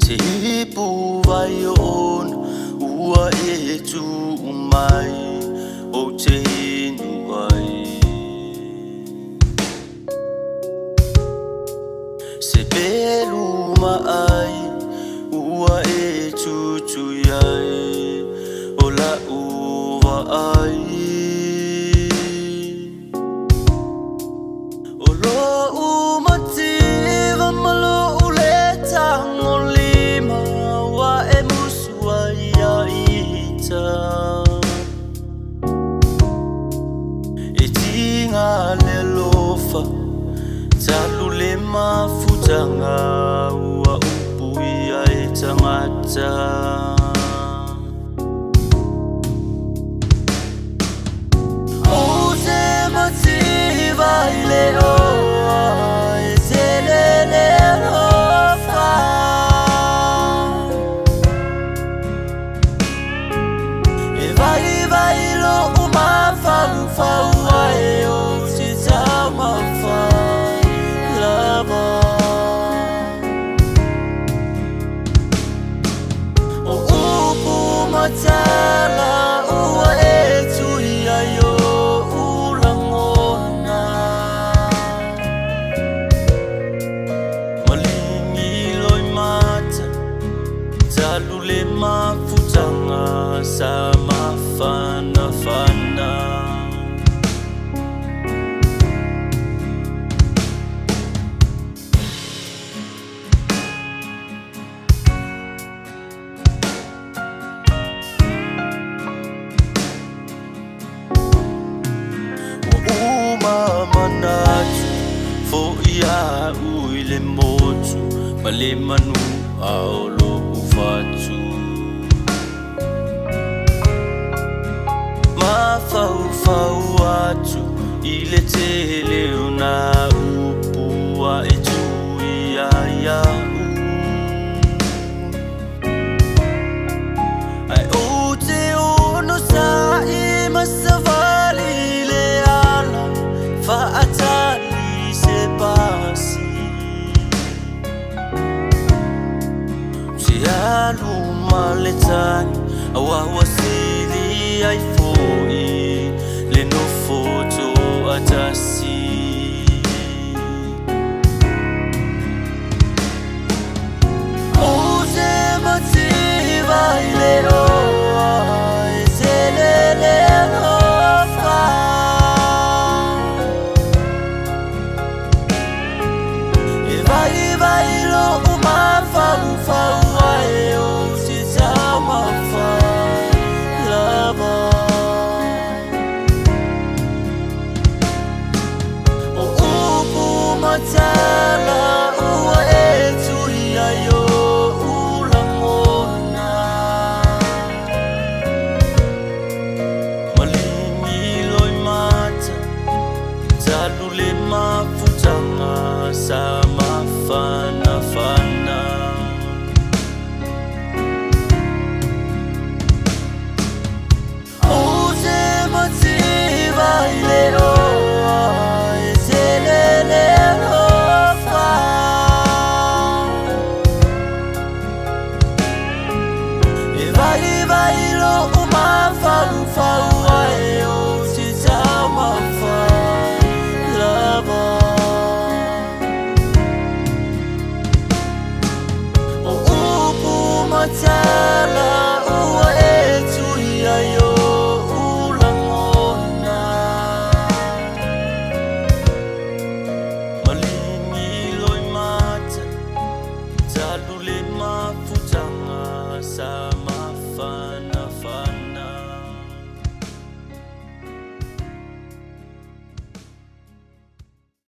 Tipu vai on ua e tu mai o te inu ai. Se pelu mai ua e tu ai o la uva ai. O lo umativa malo uleta ngolima wa e musua ia ita. E tinga le lofa talu le mafutanga ua upui ai tangata. O te motiva i le oa e te le lofa. E vai lo umafau fau ai o te tamawhai lava. O upu matala ua e tui ai o ulangona. Malingi loi mata talu le mafutanga sa mafana. Manatu fo ia ui le motu ma le manu ao lo ufatu. Ma fau atu i le tele una upua e tui ia ai o te ono sa i masavali le ala faatali se pasi. Se alu maletani awa wasili ai foi le no foto atasi. O te motiva i le oa e te le lofa. Vai lo umafau fau ai o te tamawhai lava. O upu matala ua e tui ai o ulangona. Malingi loi mata talu le mafutanga sa